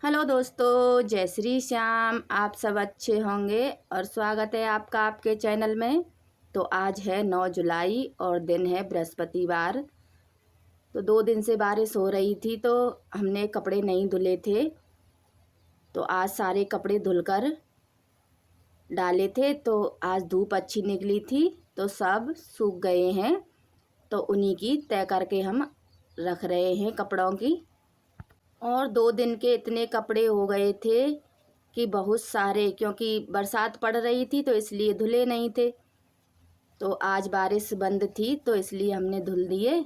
Hello दोस्तों, जय श्री श्याम। आप सब अच्छे होंगे और स्वागत है आपका आपके चैनल में। तो आज है 9 जुलाई और दिन है बृहस्पतिवार। तो 2 दिन से बारिश हो रही थी तो हमने कपड़े नहीं धुले थे। तो आज सारे कपड़े धुलकर डाले थे। तो आज धूप अच्छी निकली थी तो सब सूख गए हैं। तो उन्हीं की तय करके हम रख रहे हैं कपड़ों की। और 2 दिन के इतने कपड़े हो गए थे कि बहुत सारे, क्योंकि बरसात पड़ रही थी तो इसलिए धुले नहीं थे। तो आज बारिश बंद थी तो इसलिए हमने धुल दिए।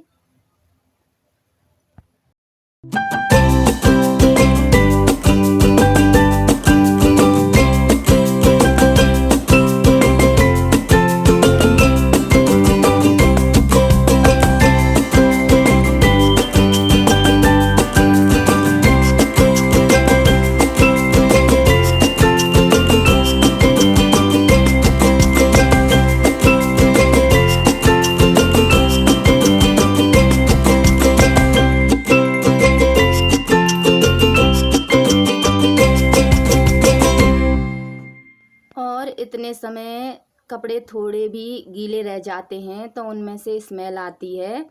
और इतने समय कपड़े थोड़े भी गीले रह जाते हैं तो उनमें से स्मेल आती है।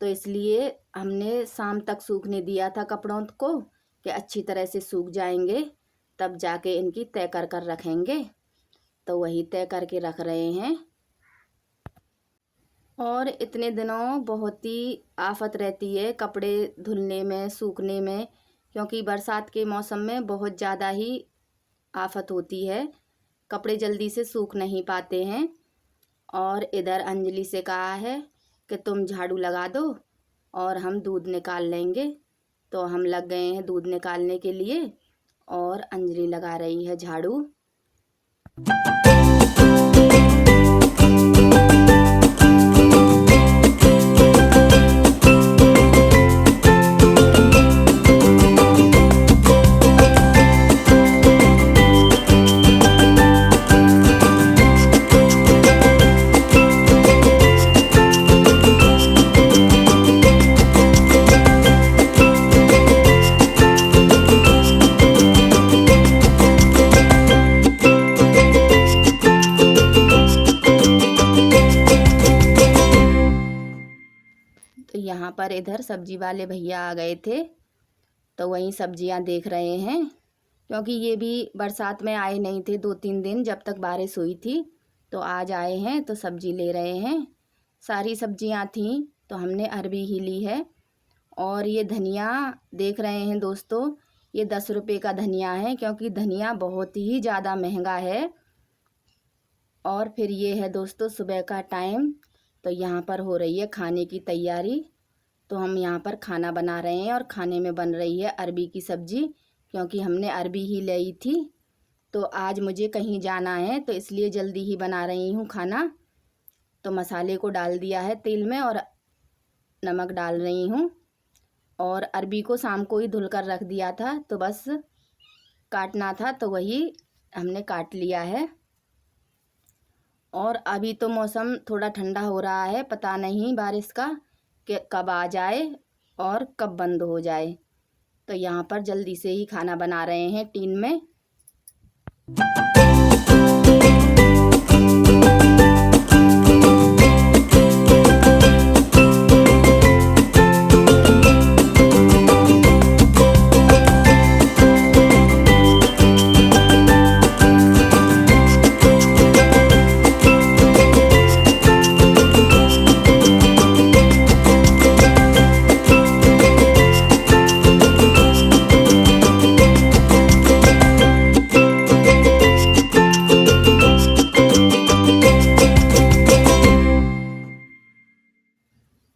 तो इसलिए हमने शाम तक सूखने दिया था कपड़ों को कि अच्छी तरह से सूख जाएंगे, तब जाके इनकी तय कर कर रखेंगे। तो वही तय करके रख रहे हैं। और इतने दिनों बहुत ही आफत रहती है कपड़े धुलने में, सूखने में, क्योंकि बरसात के मौसम में बहुत ज़्यादा ही आफत होती है। कपड़े जल्दी से सूख नहीं पाते हैं। और इधर अंजलि से कहा है कि तुम झाड़ू लगा दो और हम दूध निकाल लेंगे। तो हम लग गए हैं दूध निकालने के लिए और अंजलि लगा रही है झाड़ू। तो यहाँ पर इधर सब्जी वाले भैया आ गए थे तो वहीं सब्जियाँ देख रहे हैं, क्योंकि ये भी बरसात में आए नहीं थे 2-3 दिन जब तक बारिश हुई थी। तो आज आए हैं तो सब्जी ले रहे हैं। सारी सब्जियाँ थीं तो हमने अरबी ही ली है। और ये धनिया देख रहे हैं दोस्तों, ये 10 रुपये का धनिया है, क्योंकि धनिया बहुत ही ज़्यादा महंगा है। और फिर ये है दोस्तों सुबह का टाइम, तो यहाँ पर हो रही है खाने की तैयारी। तो हम यहाँ पर खाना बना रहे हैं और खाने में बन रही है अरबी की सब्ज़ी, क्योंकि हमने अरबी ही ली थी। तो आज मुझे कहीं जाना है तो इसलिए जल्दी ही बना रही हूँ खाना। तो मसाले को डाल दिया है तेल में और नमक डाल रही हूँ। और अरबी को शाम को ही धुल कर रख दिया था तो बस काटना था, तो वही हमने काट लिया है। और अभी तो मौसम थोड़ा ठंडा हो रहा है, पता नहीं बारिश का कि कब आ जाए और कब बंद हो जाए। तो यहाँ पर जल्दी से ही खाना बना रहे हैं टीन में।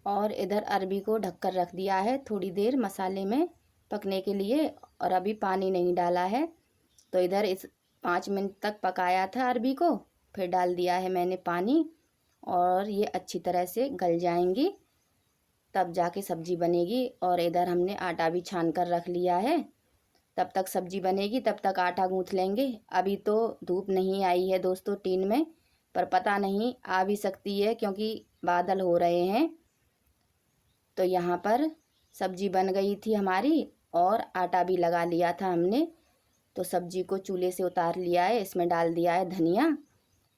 और इधर अरबी को ढककर रख दिया है थोड़ी देर मसाले में पकने के लिए, और अभी पानी नहीं डाला है। तो इधर इस 5 मिनट तक पकाया था अरबी को, फिर डाल दिया है मैंने पानी। और ये अच्छी तरह से गल जाएंगी तब जाके सब्जी बनेगी। और इधर हमने आटा भी छान कर रख लिया है, तब तक सब्जी बनेगी तब तक आटा गूँथ लेंगे। अभी तो धूप नहीं आई है दोस्तों टीन में, पर पता नहीं आ भी सकती है क्योंकि बादल हो रहे हैं। तो यहाँ पर सब्जी बन गई थी हमारी और आटा भी लगा लिया था हमने। तो सब्जी को चूल्हे से उतार लिया है, इसमें डाल दिया है धनिया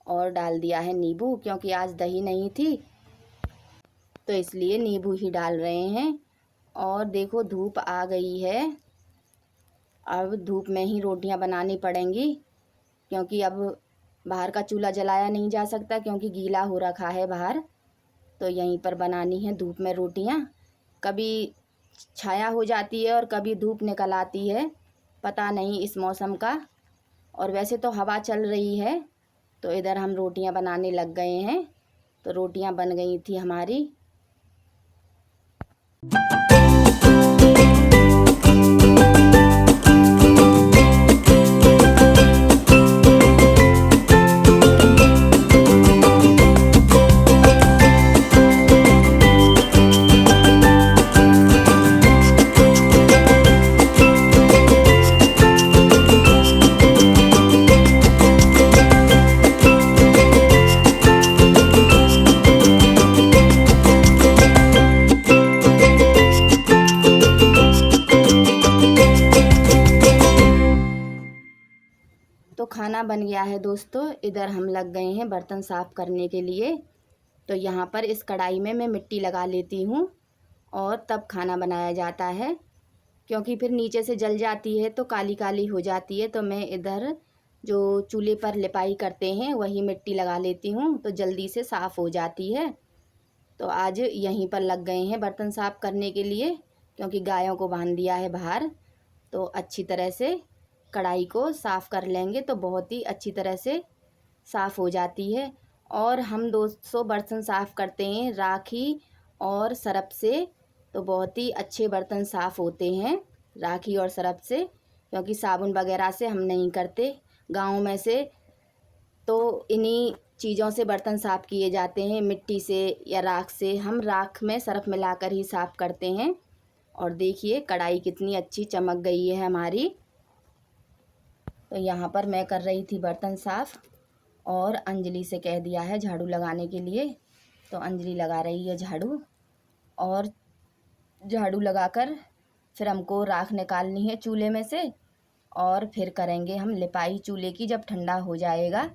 और डाल दिया है नींबू, क्योंकि आज दही नहीं थी तो इसलिए नींबू ही डाल रहे हैं। और देखो धूप आ गई है, अब धूप में ही रोटियां बनानी पड़ेंगी, क्योंकि अब बाहर का चूल्हा जलाया नहीं जा सकता क्योंकि गीला हो रखा है बाहर। तो यहीं पर बनानी है धूप में रोटियां। कभी छाया हो जाती है और कभी धूप निकल आती है, पता नहीं इस मौसम का। और वैसे तो हवा चल रही है। तो इधर हम रोटियां बनाने लग गए हैं। तो रोटियां बन गई थी हमारी। तो खाना बन गया है दोस्तों। इधर हम लग गए हैं बर्तन साफ़ करने के लिए। तो यहाँ पर इस कढ़ाई में मैं मिट्टी लगा लेती हूँ और तब खाना बनाया जाता है, क्योंकि फिर नीचे से जल जाती है तो काली काली हो जाती है। तो मैं इधर जो चूल्हे पर लिपाई करते हैं वही मिट्टी लगा लेती हूँ, तो जल्दी से साफ़ हो जाती है। तो आज यहीं पर लग गए हैं बर्तन साफ़ करने के लिए, क्योंकि गायों को बांध दिया है बाहर। तो अच्छी तरह से कढ़ाई को साफ़ कर लेंगे तो बहुत ही अच्छी तरह से साफ़ हो जाती है। और हम 200 बर्तन साफ़ करते हैं राखी और सरफ से। तो बहुत ही अच्छे बर्तन साफ़ होते हैं राखी और सरफ से, क्योंकि साबुन वगैरह से हम नहीं करते गाँव में से। तो इन्हीं चीज़ों से बर्तन साफ़ किए जाते हैं, मिट्टी से या राख से। हम राख में सरफ मिलाकर ही साफ़ करते हैं। और देखिए कढ़ाई कितनी अच्छी चमक गई है हमारी। तो यहाँ पर मैं कर रही थी बर्तन साफ़ और अंजलि से कह दिया है झाड़ू लगाने के लिए। तो अंजलि लगा रही है झाड़ू, और झाड़ू लगाकर फिर हमको राख निकालनी है चूल्हे में से, और फिर करेंगे हम लिपाई चूल्हे की जब ठंडा हो जाएगा।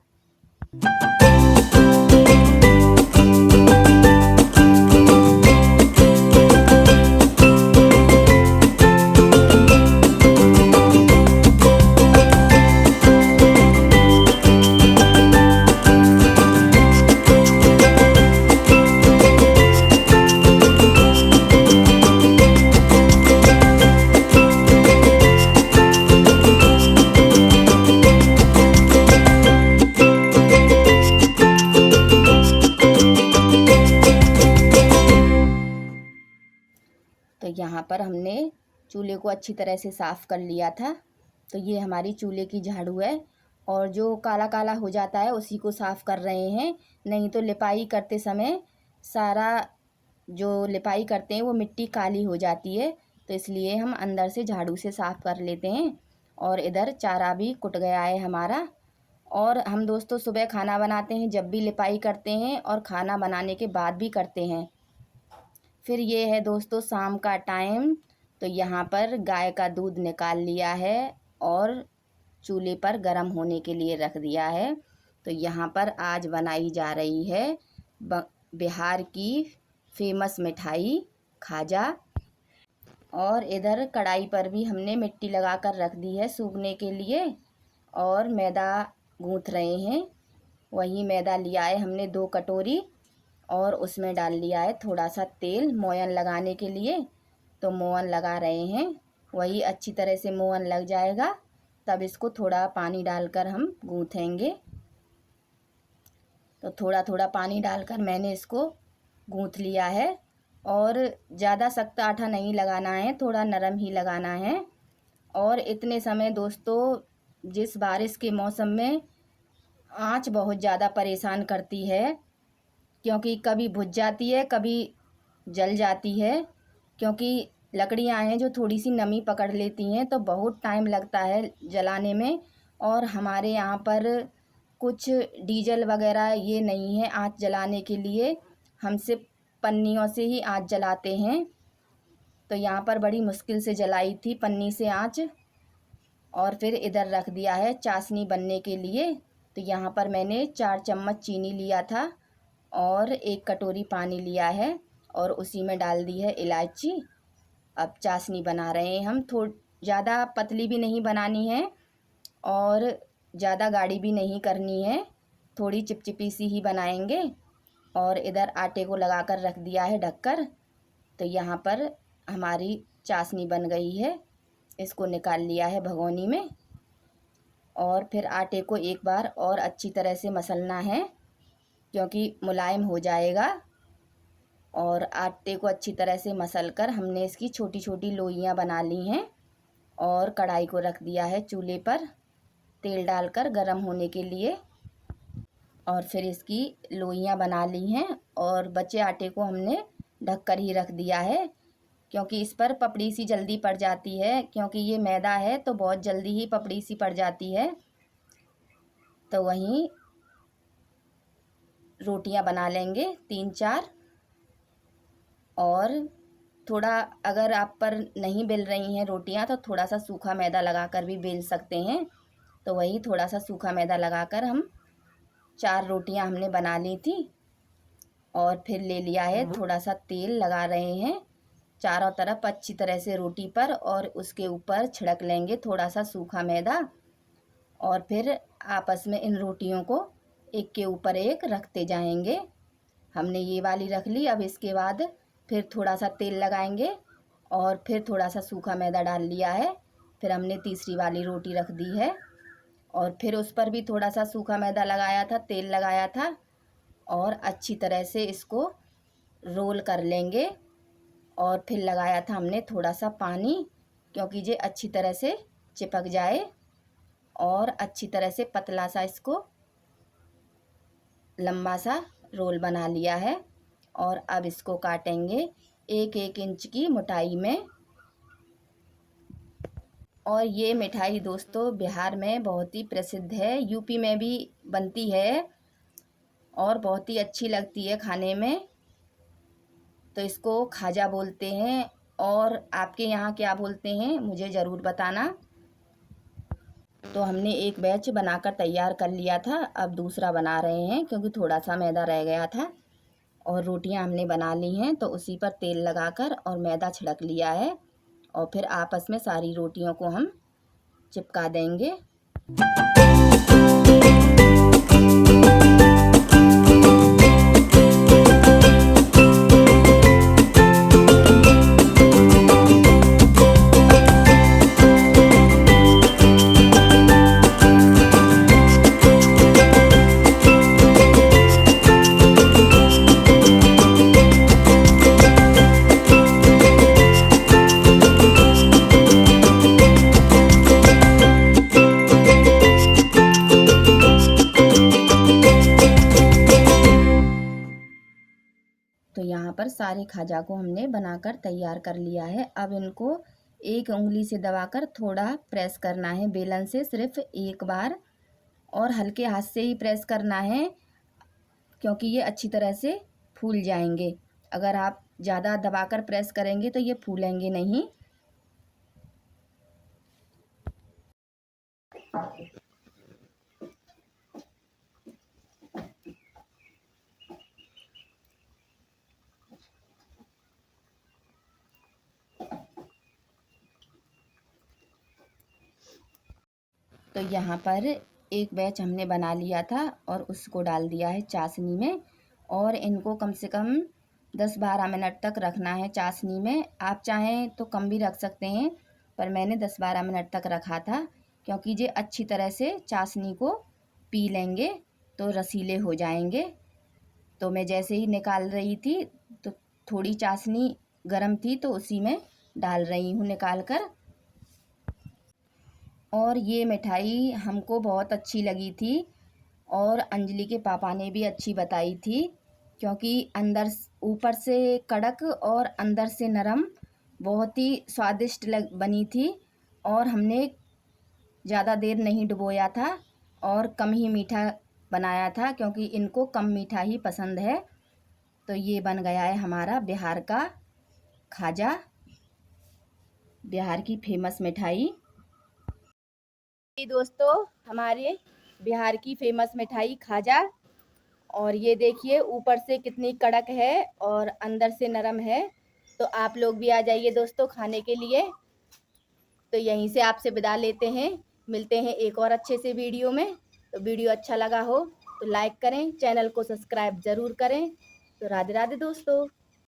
तो यहाँ पर हमने चूल्हे को अच्छी तरह से साफ़ कर लिया था। तो ये हमारी चूल्हे की झाड़ू है, और जो काला काला हो जाता है उसी को साफ़ कर रहे हैं। नहीं तो लिपाई करते समय सारा जो लिपाई करते हैं वो मिट्टी काली हो जाती है। तो इसलिए हम अंदर से झाड़ू से साफ़ कर लेते हैं। और इधर चारा भी कुट गया है हमारा। और हम दोस्तों सुबह खाना बनाते हैं जब भी लिपाई करते हैं, और खाना बनाने के बाद भी करते हैं। फिर ये है दोस्तों शाम का टाइम। तो यहाँ पर गाय का दूध निकाल लिया है और चूल्हे पर गर्म होने के लिए रख दिया है। तो यहाँ पर आज बनाई जा रही है बिहार की फेमस मिठाई खाजा। और इधर कढ़ाई पर भी हमने मिट्टी लगा कर रख दी है सूखने के लिए, और मैदा गूँथ रहे हैं। वही मैदा लिया है हमने 2 कटोरी, और उसमें डाल लिया है थोड़ा सा तेल मोयन लगाने के लिए। तो मोयन लगा रहे हैं, वही अच्छी तरह से मोयन लग जाएगा तब इसको थोड़ा पानी डालकर हम गूँथेंगे। तो थोड़ा थोड़ा पानी डालकर मैंने इसको गूँथ लिया है। और ज़्यादा सख्त आटा नहीं लगाना है, थोड़ा नरम ही लगाना है। और इतने समय दोस्तों जिस बारिश के मौसम में आँच बहुत ज़्यादा परेशान करती है, क्योंकि कभी बुझ जाती है कभी जल जाती है। क्योंकि लकड़ियाँ हैं जो थोड़ी सी नमी पकड़ लेती हैं, तो बहुत टाइम लगता है जलाने में। और हमारे यहाँ पर कुछ डीजल वगैरह ये नहीं है आँच जलाने के लिए, हम सिर्फ पन्नियों से ही आँच जलाते हैं। तो यहाँ पर बड़ी मुश्किल से जलाई थी पन्नी से आँच, और फिर इधर रख दिया है चाशनी बनने के लिए। तो यहाँ पर मैंने 4 चम्मच चीनी लिया था और 1 कटोरी पानी लिया है और उसी में डाल दी है इलायची। अब चाशनी बना रहे हैं हम। ज़्यादा पतली भी नहीं बनानी है और ज़्यादा गाढ़ी भी नहीं करनी है, थोड़ी चिपचिपी सी ही बनाएंगे। और इधर आटे को लगाकर रख दिया है ढककर। तो यहाँ पर हमारी चाशनी बन गई है, इसको निकाल लिया है भगोनी में। और फिर आटे को एक बार और अच्छी तरह से मसलना है क्योंकि मुलायम हो जाएगा। और आटे को अच्छी तरह से मसल कर हमने इसकी छोटी छोटी लोइयाँ बना ली हैं और कढ़ाई को रख दिया है चूल्हे पर तेल डालकर गरम होने के लिए। और फिर इसकी लोइयाँ बना ली हैं और बचे आटे को हमने ढककर ही रख दिया है क्योंकि इस पर पपड़ी सी जल्दी पड़ जाती है, क्योंकि ये मैदा है तो बहुत जल्दी ही पपड़ी सी पड़ जाती है। तो वहीं रोटियां बना लेंगे 3-4। और थोड़ा अगर आप पर नहीं बेल रही हैं रोटियां तो थोड़ा सा सूखा मैदा लगाकर भी बेल सकते हैं। तो वही थोड़ा सा सूखा मैदा लगाकर हम 4 रोटियां हमने बना ली थी। और फिर ले लिया है थोड़ा सा तेल लगा रहे हैं चारों तरफ अच्छी तरह से रोटी पर, और उसके ऊपर छिड़क लेंगे थोड़ा सा सूखा मैदा। और फिर आपस में इन रोटियों को एक के ऊपर एक रखते जाएंगे। हमने ये वाली रख ली। अब इसके बाद फिर थोड़ा सा तेल लगाएंगे और फिर थोड़ा सा सूखा मैदा डाल लिया है। फिर हमने तीसरी वाली रोटी रख दी है और फिर उस पर भी थोड़ा सा सूखा मैदा लगाया था, तेल लगाया था। और अच्छी तरह से इसको रोल कर लेंगे। और फिर लगाया था हमने थोड़ा सा पानी क्योंकि ये अच्छी तरह से चिपक जाए। और अच्छी तरह से पतला सा इसको लंबा सा रोल बना लिया है। और अब इसको काटेंगे 1-1 इंच की मोटाई में। और ये मिठाई दोस्तों बिहार में बहुत ही प्रसिद्ध है, यूपी में भी बनती है और बहुत ही अच्छी लगती है खाने में। तो इसको खाजा बोलते हैं, और आपके यहाँ क्या बोलते हैं मुझे ज़रूर बताना। तो हमने एक बैच बनाकर तैयार कर लिया था, अब दूसरा बना रहे हैं क्योंकि थोड़ा सा मैदा रह गया था। और रोटियां हमने बना ली हैं तो उसी पर तेल लगाकर और मैदा छिड़क लिया है। और फिर आपस में सारी रोटियों को हम चिपका देंगे। तो यहाँ पर सारे खाजा को हमने बनाकर तैयार कर लिया है। अब इनको एक उंगली से दबाकर थोड़ा प्रेस करना है बेलन से, सिर्फ एक बार, और हल्के हाथ से ही प्रेस करना है क्योंकि ये अच्छी तरह से फूल जाएंगे। अगर आप ज़्यादा दबाकर प्रेस करेंगे तो ये फूलेंगे नहीं। तो यहाँ पर एक बैच हमने बना लिया था और उसको डाल दिया है चाशनी में। और इनको कम से कम 10-12 मिनट तक रखना है चाशनी में। आप चाहें तो कम भी रख सकते हैं, पर मैंने 10-12 मिनट तक रखा था क्योंकि ये अच्छी तरह से चाशनी को पी लेंगे तो रसीले हो जाएंगे। तो मैं जैसे ही निकाल रही थी तो थोड़ी चाशनी गर्म थी तो उसी में डाल रही हूँ निकाल कर। और ये मिठाई हमको बहुत अच्छी लगी थी और अंजलि के पापा ने भी अच्छी बताई थी क्योंकि ऊपर से कड़क और अंदर से नरम, बहुत ही स्वादिष्ट बनी थी। और हमने ज़्यादा देर नहीं डुबोया था और कम ही मीठा बनाया था क्योंकि इनको कम मीठा ही पसंद है। तो ये बन गया है हमारा बिहार का खाजा। बिहार की फेमस मिठाई। ये दोस्तों हमारे बिहार की फेमस मिठाई खाजा, और ये देखिए ऊपर से कितनी कड़क है और अंदर से नरम है। तो आप लोग भी आ जाइए दोस्तों खाने के लिए। तो यहीं से आपसे विदा लेते हैं, मिलते हैं एक और अच्छे से वीडियो में। तो वीडियो अच्छा लगा हो तो लाइक करें, चैनल को सब्सक्राइब ज़रूर करें। तो राधे राधे दोस्तों।